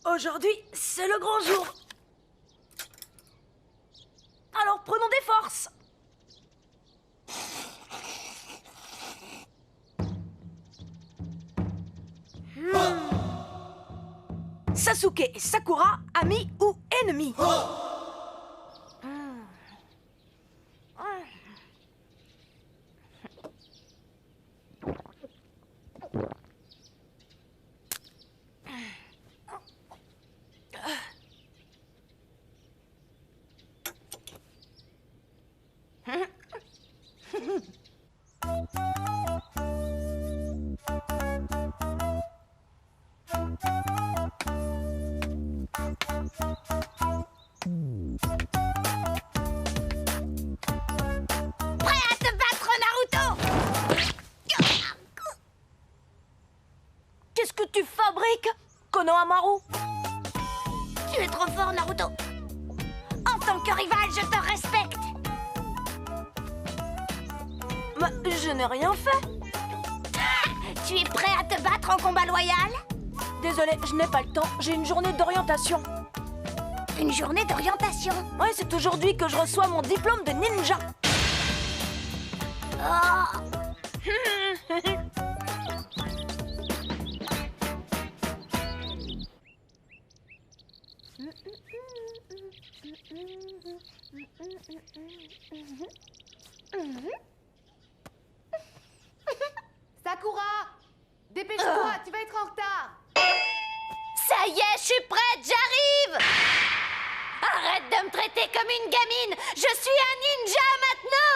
Aujourd'hui, c'est le grand jour. Alors prenons des forces. Sasuke et Sakura, amis ou ennemis? Qu'est-ce que tu fabriques, Konohamaru? Tu es trop fort, Naruto. En tant que rival, je te respecte. Mais je n'ai rien fait. Tu es prêt à te battre en combat loyal? Désolé, je n'ai pas le temps. J'ai une journée d'orientation. Une journée d'orientation? Ouais, c'est aujourd'hui que je reçois mon diplôme de ninja. Oh. Sakura! Dépêche-toi, tu vas être en retard! Ça y est, je suis prête, j'arrive! Arrête de me traiter comme une gamine! Je suis un ninja maintenant!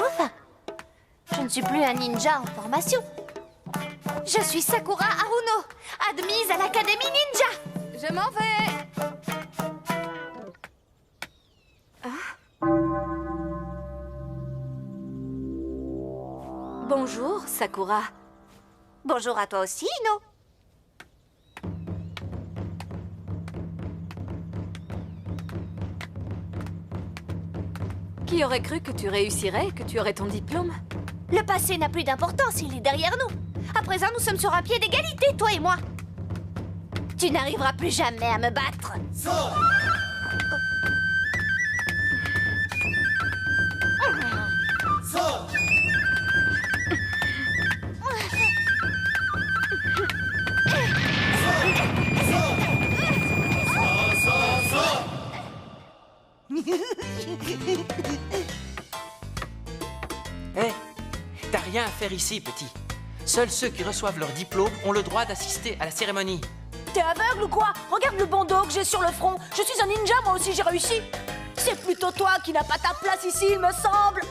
Enfin, je ne suis plus un ninja en formation. Je suis Sakura Haruno, admise à l'Académie Ninja. Je m'en vais! Bonjour, Sakura. Bonjour à toi aussi, Ino. Qui aurait cru que tu réussirais, que tu aurais ton diplôme? Le passé n'a plus d'importance, il est derrière nous. À présent, nous sommes sur un pied d'égalité, toi et moi. Tu n'arriveras plus jamais à me battre. Hé, t'as rien à faire ici, petit. Seuls ceux qui reçoivent leur diplôme ont le droit d'assister à la cérémonie. T'es aveugle ou quoi? Regarde le bandeau que j'ai sur le front. Je suis un ninja, moi aussi j'ai réussi. C'est plutôt toi qui n'as pas ta place ici, il me semble.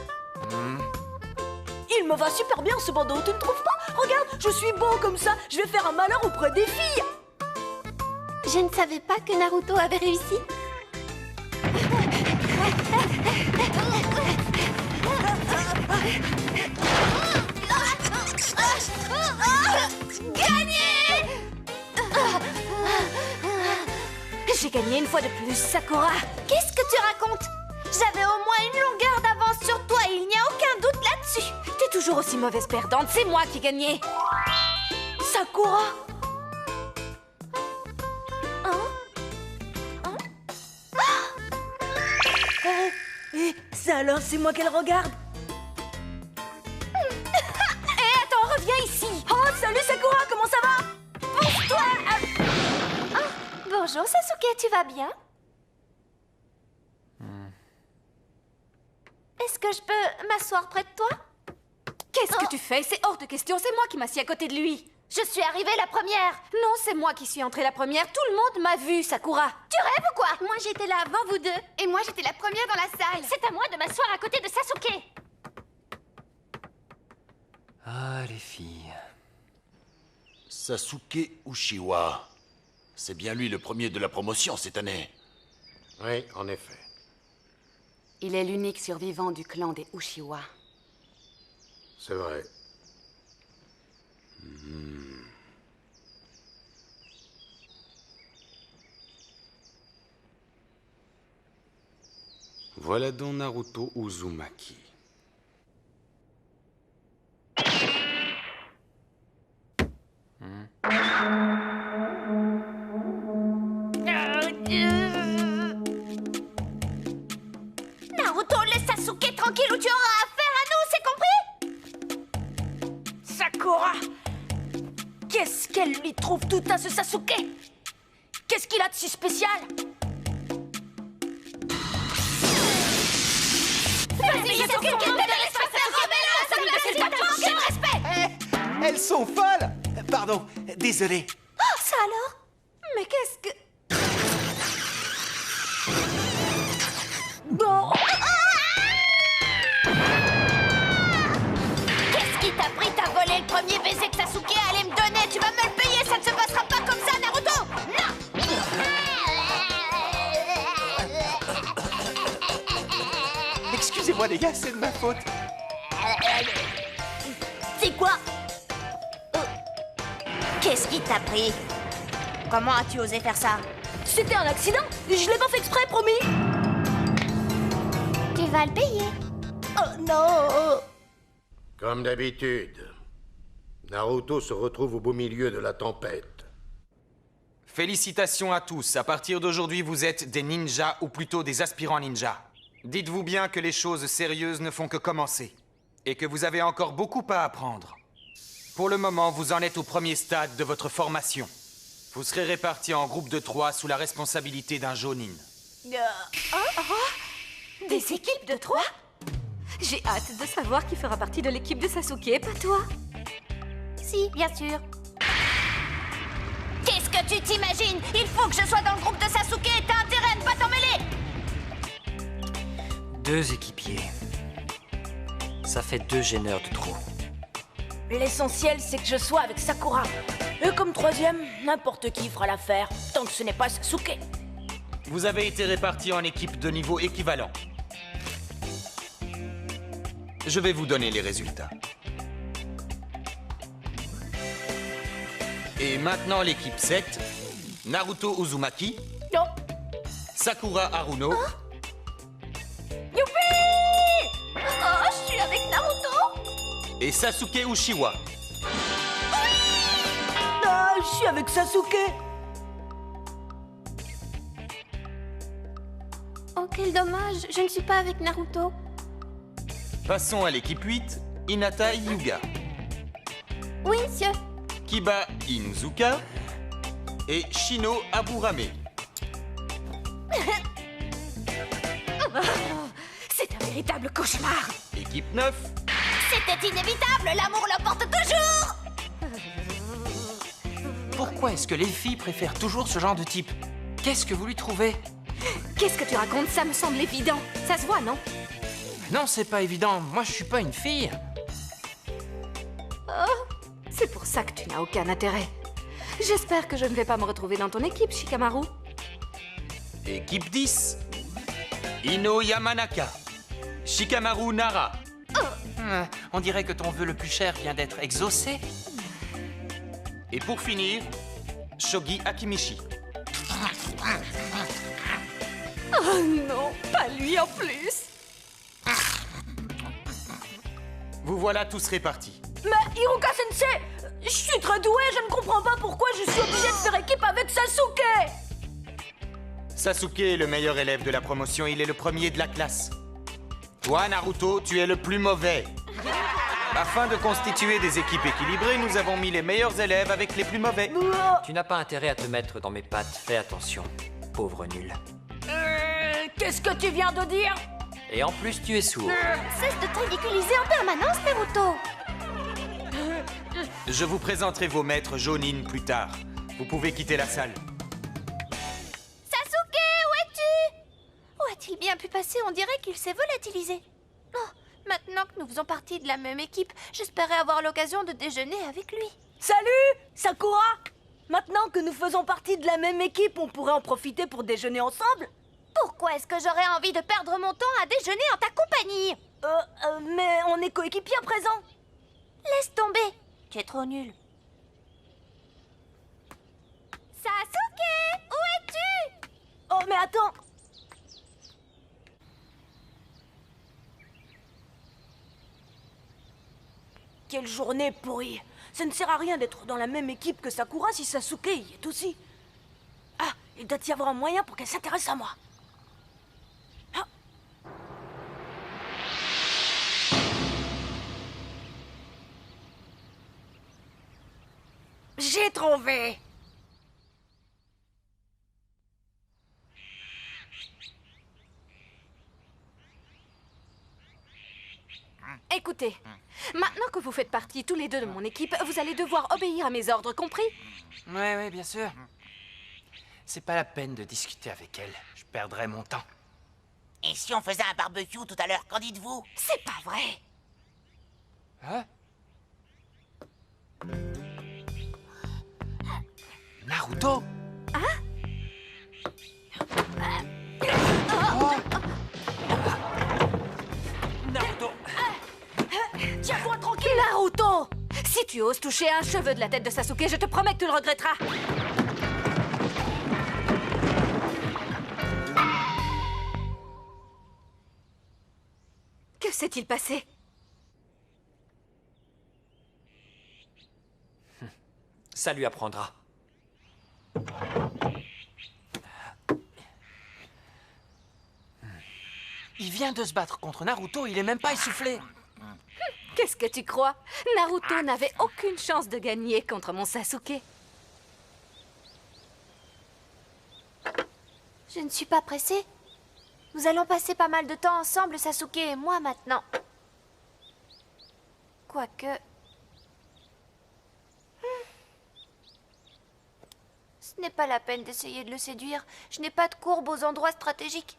Il me va super bien ce bandeau, tu ne trouves pas? Regarde, je suis beau comme ça, je vais faire un malheur auprès des filles. Je ne savais pas que Naruto avait réussi. Gagné! J'ai gagné une fois de plus, Sakura. Qu'est-ce que tu racontes? J'avais au moins une longueur d'avance sur toi et il n'y a aucun doute là-dessus. toujours aussi mauvaise perdante, c'est moi qui ai gagné. Sakura! Ça alors, c'est moi qu'elle regarde. Attends, reviens ici. Oh, salut Sakura, comment ça va? Pousse-toi. Bonjour Sasuke, tu vas bien? Est-ce que je peux m'asseoir près de toi? Qu'est-ce que tu fais? C'est hors de question, c'est moi qui m'assis à côté de lui. Je suis arrivée la première. Non, c'est moi qui suis entrée la première. Tout le monde m'a vue, Sakura. Tu rêves ou quoi? Moi, j'étais là avant vous deux. Et moi, j'étais la première dans la salle. C'est à moi de m'asseoir à côté de Sasuke. Ah, les filles. Sasuke Uchiwa. C'est bien lui le premier de la promotion cette année. Oui, en effet. Il est l'unique survivant du clan des Uchiwa. C'est vrai. Voilà donc Naruto Uzumaki. Naruto, laisse Sasuke tranquille ou tu auras affaire à nous, c'est compris? Sakura! Qu'est-ce qu'elle lui trouve tout à ce Sasuke? Qu'est-ce qu'il a de si spécial? Vas-y, Sasuke, ne laisse pas faire Robella, ça ne pas manquer de respect. Elles sont folles! Pardon, désolé. Oh, ça alors? Mais qu'est-ce que... Bon, Qu'est-ce qui t'a pris? T'as volé le premier baiser que Sasuke allait me donner. Tu vas me le payer, ça ne se passera pas comme ça, Naruto. Non. Excusez-moi les gars, c'est de ma faute. c'est quoi? Qu'est-ce qui t'a pris? Comment as-tu osé faire ça? C'était un accident. Je l'ai pas fait exprès, promis. Tu vas le payer. Oh non! Comme d'habitude, Naruto se retrouve au beau milieu de la tempête. Félicitations à tous. À partir d'aujourd'hui, vous êtes des ninjas, ou plutôt des aspirants ninjas. Dites-vous bien que les choses sérieuses ne font que commencer. Et que vous avez encore beaucoup à apprendre. Pour le moment, vous en êtes au premier stade de votre formation. Vous serez répartis en groupes de 3 sous la responsabilité d'un Jonin. Des équipes de 3? J'ai hâte de savoir qui fera partie de l'équipe de Sasuke, pas toi. Si, bien sûr. Qu'est-ce que tu t'imagines? Il faut que je sois dans le groupe de Sasuke. T'as intérêt à ne pas t'en mêler. 2 équipiers. Ça fait 2 gêneurs de trop. L'essentiel, c'est que je sois avec Sakura. Et comme troisième, n'importe qui fera l'affaire, tant que ce n'est pas Sasuke. Vous avez été répartis en équipes de niveau équivalent. Je vais vous donner les résultats. Et maintenant l'équipe 7, Naruto Uzumaki, Non. Sakura Haruno, Youpi! Oh, je suis avec Naruto. et Sasuke Uchiwa. Ah, je suis avec Sasuke. Oh, quel dommage. Je ne suis pas avec Naruto. Passons à l'équipe 8, Hinata Hyuga, Oui, monsieur. Kiba Inuzuka et Shino Aburame. C'est un véritable cauchemar. Équipe 9, C'était inévitable. L'amour l'emporte toujours. Pourquoi est-ce que les filles préfèrent toujours ce genre de type? Qu'est-ce que vous lui trouvez? Qu'est-ce que tu racontes? Ça me semble évident. Ça se voit, non? Non, c'est pas évident. Moi, je suis pas une fille. C'est pour ça que tu n'as aucun intérêt. J'espère que je ne vais pas me retrouver dans ton équipe, Shikamaru. équipe 10, Ino Yamanaka, Shikamaru Nara, On dirait que ton vœu le plus cher vient d'être exaucé. et pour finir, Shogi Akimishi. Oh non, pas lui en plus. Vous voilà tous répartis. Mais Hiruka Sensei, je suis très douée, je ne comprends pas pourquoi je suis obligée de faire équipe avec Sasuke. Sasuke est le meilleur élève de la promotion, il est le premier de la classe. Toi, Naruto, tu es le plus mauvais. Afin de constituer des équipes équilibrées, nous avons mis les meilleurs élèves avec les plus mauvais. Tu n'as pas intérêt à te mettre dans mes pattes, fais attention, pauvre nul. Qu'est-ce que tu viens de dire? Et en plus, tu es sourd. Cesse de te ridiculiser en permanence, Naruto. Je vous présenterai vos maîtres Jonin plus tard. Vous pouvez quitter la salle. Sasuke, où es-tu? Où a-t-il bien pu passer? On dirait qu'il s'est volatilisé. Oh, maintenant que nous faisons partie de la même équipe, j'espérais avoir l'occasion de déjeuner avec lui. Salut, Sakura. Maintenant que nous faisons partie de la même équipe, on pourrait en profiter pour déjeuner ensemble? Pourquoi est-ce que j'aurais envie de perdre mon temps à déjeuner en ta compagnie? Mais on est coéquipiers à présent. Laisse tomber. Tu es trop nul. Sasuke, où es-tu? Oh, mais attends. Quelle journée pourrie. Ça ne sert à rien d'être dans la même équipe que Sakura si Sasuke y est aussi. Ah, il doit y avoir un moyen pour qu'elle s'intéresse à moi. Ah. J'ai trouvé. Écoutez, maintenant que vous faites partie tous les deux de mon équipe, vous allez devoir obéir à mes ordres, compris? Ouais, bien sûr. C'est pas la peine de discuter avec elle. Je perdrais mon temps. Et si on faisait un barbecue tout à l'heure, qu'en dites-vous? C'est pas vrai. Hein? Naruto? Naruto! Tiens-toi tranquille. Naruto! Si tu oses toucher un cheveu de la tête de Sasuke, je te promets que tu le regretteras. Que s'est-il passé? Ça lui apprendra. Il vient de se battre contre Naruto, il est même pas essoufflé. Qu'est-ce que tu crois? Naruto n'avait aucune chance de gagner contre mon Sasuke. Je ne suis pas pressée. Nous allons passer pas mal de temps ensemble, Sasuke et moi, maintenant. Quoique... Ce n'est pas la peine d'essayer de le séduire. Je n'ai pas de courbe aux endroits stratégiques.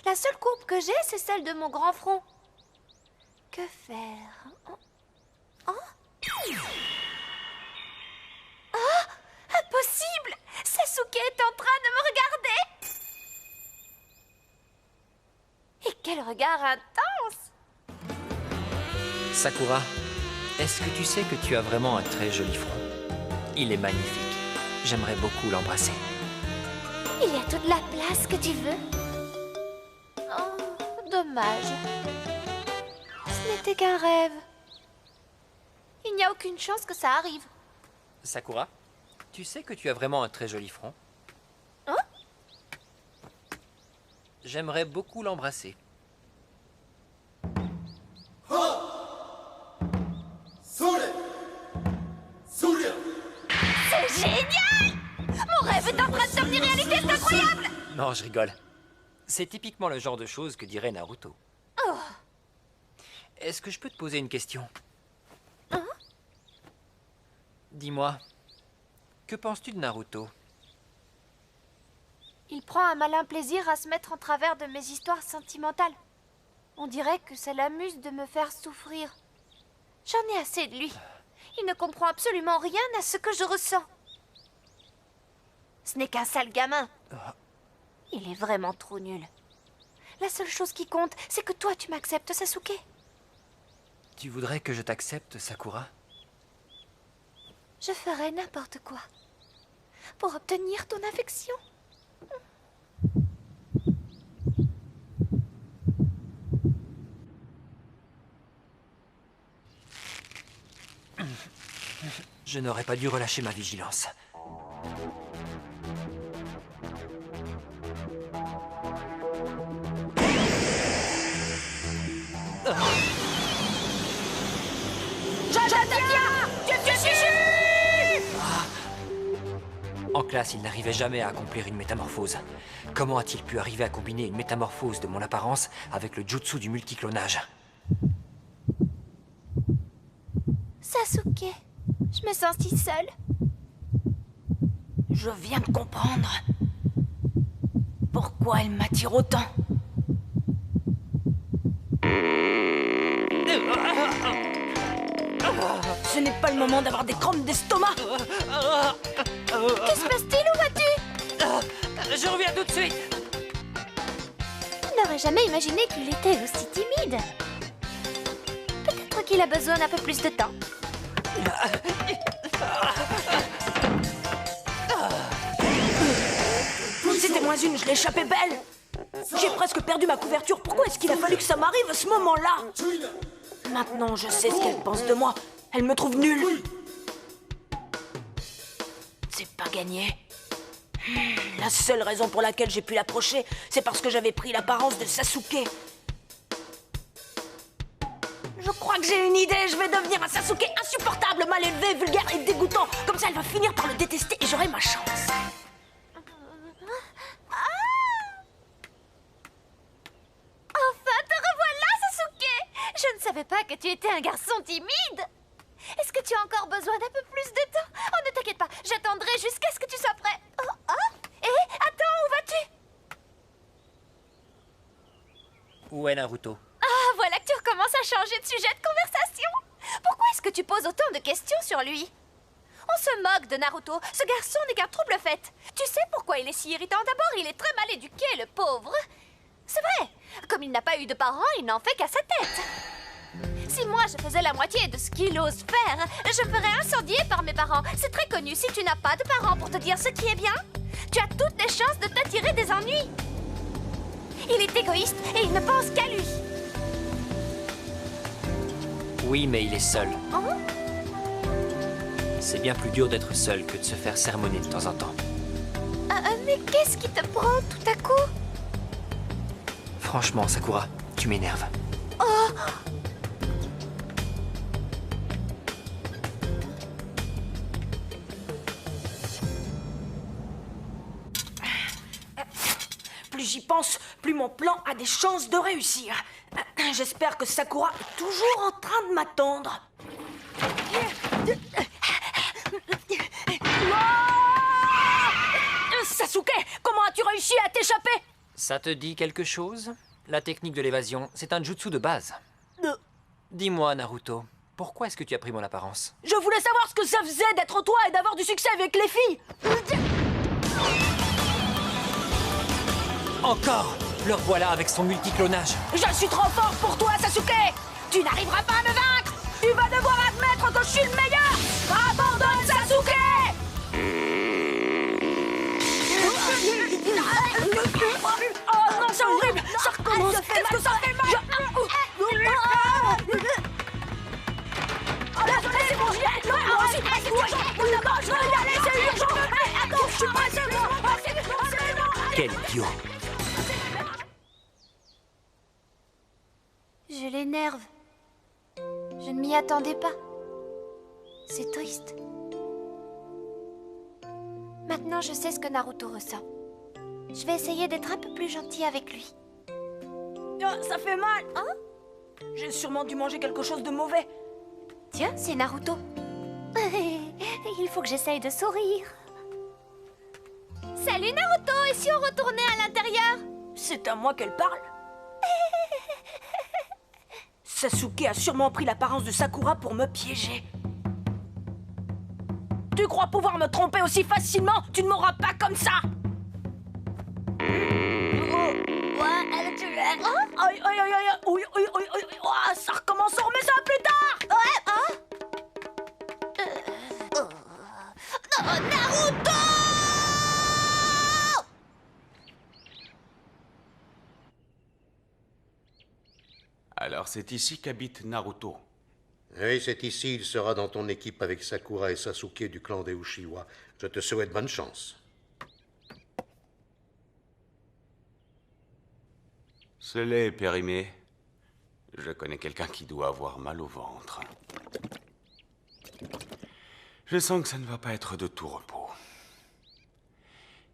La seule courbe que j'ai, c'est celle de mon grand front. Que faire? Oh? Oh, impossible! Sasuke est en train de me regarder! Et quel regard intense! Sakura, est-ce que tu sais que tu as vraiment un très joli front? Il est magnifique. J'aimerais beaucoup l'embrasser. Il y a toute la place que tu veux. Oh, dommage. Ce n'était qu'un rêve. Il n'y a aucune chance que ça arrive. Sakura, tu sais que tu as vraiment un très joli front? Hein? J'aimerais beaucoup l'embrasser. C'est génial! Mon rêve est en train de devenir réalité, c'est incroyable! Non, je rigole. C'est typiquement le genre de choses que dirait Naruto. Oh. Est-ce que je peux te poser une question? Hein? Dis-moi, que penses-tu de Naruto? Il prend un malin plaisir à se mettre en travers de mes histoires sentimentales. On dirait que ça l'amuse de me faire souffrir. J'en ai assez de lui. Il ne comprend absolument rien à ce que je ressens. Ce n'est qu'un sale gamin. Il est vraiment trop nul. La seule chose qui compte, c'est que toi, tu m'acceptes, Sasuke. Tu voudrais que je t'accepte, Sakura? Je ferais n'importe quoi pour obtenir ton affection. Je n'aurais pas dû relâcher ma vigilance. En classe, il n'arrivait jamais à accomplir une métamorphose. Comment a-t-il pu arriver à combiner une métamorphose de mon apparence avec le jutsu du multiclonage? Sasuke, je me sens si seule. Je viens de comprendre pourquoi elle m'attire autant. Ce n'est pas le moment d'avoir des crampes d'estomac. Que se passe-t-il? Où vas-tu? Je reviens tout de suite. Je n'aurais jamais imaginé qu'il était aussi timide. Peut-être qu'il a besoin d'un peu plus de temps. C'était moins une, je l'ai échappé belle. J'ai presque perdu ma couverture. Pourquoi est-ce qu'il a fallu que ça m'arrive à ce moment-là? Maintenant, je sais ce qu'elle pense de moi. Elle me trouve nulle. C'est pas gagné. La seule raison pour laquelle j'ai pu l'approcher, c'est parce que j'avais pris l'apparence de Sasuke. Je crois que j'ai une idée. Je vais devenir un Sasuke insupportable, mal élevé, vulgaire et dégoûtant. Comme ça, elle va finir par le détester et j'aurai ma chance. Enfin, te revoilà, Sasuke! Je ne savais pas que tu étais un garçon timide. Est-ce que tu as encore besoin d'un peu plus de temps? Oh, ne t'inquiète pas, j'attendrai jusqu'à ce que tu sois prêt. Oh, oh! Hé, attends, où vas-tu? Où est Naruto? Ah, voilà que tu recommences à changer de sujet de conversation. Pourquoi est-ce que tu poses autant de questions sur lui? On se moque de Naruto. Ce garçon n'est qu'un trouble-fête. Tu sais pourquoi il est si irritant? D'abord, il est très mal éduqué, le pauvre. C'est vrai. Comme il n'a pas eu de parents, il n'en fait qu'à sa tête. Si moi je faisais la moitié de ce qu'il ose faire, je ferais incendier par mes parents. C'est très connu. Si tu n'as pas de parents pour te dire ce qui est bien, tu as toutes les chances de t'attirer des ennuis. Il est égoïste et il ne pense qu'à lui. Oui, mais il est seul. Oh? C'est bien plus dur d'être seul que de se faire sermonner de temps en temps. Mais qu'est-ce qui te prend tout à coup? Franchement, Sakura, tu m'énerves. Oh! Plus j'y pense, plus mon plan a des chances de réussir. J'espère que Sakura est toujours en train de m'attendre. Sasuke, comment as-tu réussi à t'échapper? Ça te dit quelque chose? La technique de l'évasion, c'est un jutsu de base. Dis-moi, Naruto, pourquoi est-ce que tu as pris mon apparence? Je voulais savoir ce que ça faisait d'être toi et d'avoir du succès avec les filles. Encore! Le voilà avec son multiclonage. Je suis trop fort pour toi, Sasuke. Tu n'arriveras pas à me vaincre. Tu vas devoir admettre que je suis le meilleur. Abandonne, Sasuke. Oh non, c'est horrible. Ça recommence. Qu'est-ce que ça fait mal? C'est bon, j'y ai. Non, c'est urgent. D'abord, je vais y aller, c'est urgent. Attends, je suis pressé. Quel idiot! Je l'énerve. Je ne m'y attendais pas. C'est triste. Maintenant, je sais ce que Naruto ressent. Je vais essayer d'être un peu plus gentil avec lui. Oh, ça fait mal. Hein? J'ai sûrement dû manger quelque chose de mauvais. Tiens, c'est Naruto. Il faut que j'essaye de sourire. Salut Naruto, et si on retournait à l'intérieur? C'est à moi qu'elle parle. Sasuke a sûrement pris l'apparence de Sakura pour me piéger. Tu crois pouvoir me tromper aussi facilement? Tu ne m'auras pas comme ça. Aïe, aïe, aïe, aïe, oui, oui, oui, oui, oui. Oh, ça recommence, on remet ça plus tard. Naruto! Alors c'est ici qu'habite Naruto. Oui, c'est ici. Il sera dans ton équipe avec Sakura et Sasuke du clan des Uchiwa. Je te souhaite bonne chance. Ce lait est périmé. Je connais quelqu'un qui doit avoir mal au ventre. Je sens que ça ne va pas être de tout repos.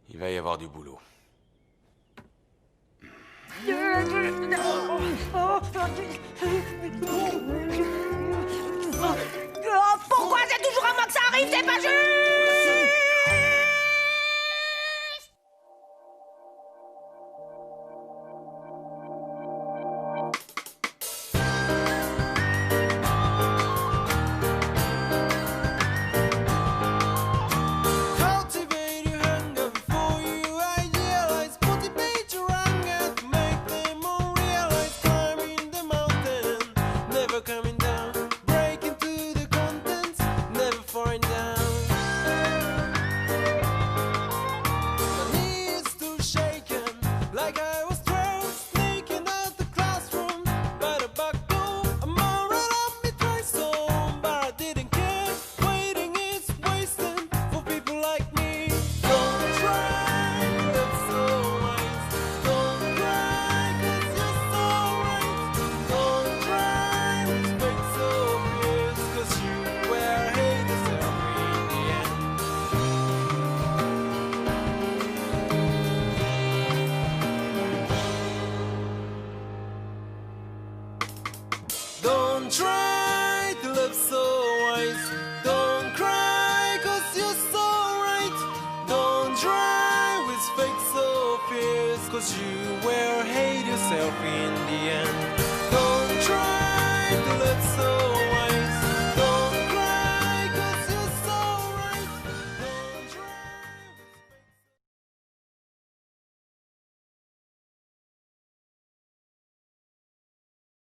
Il va y avoir du boulot. Pourquoi c'est toujours à moi que ça arrive? C'est pas juste! Don't try.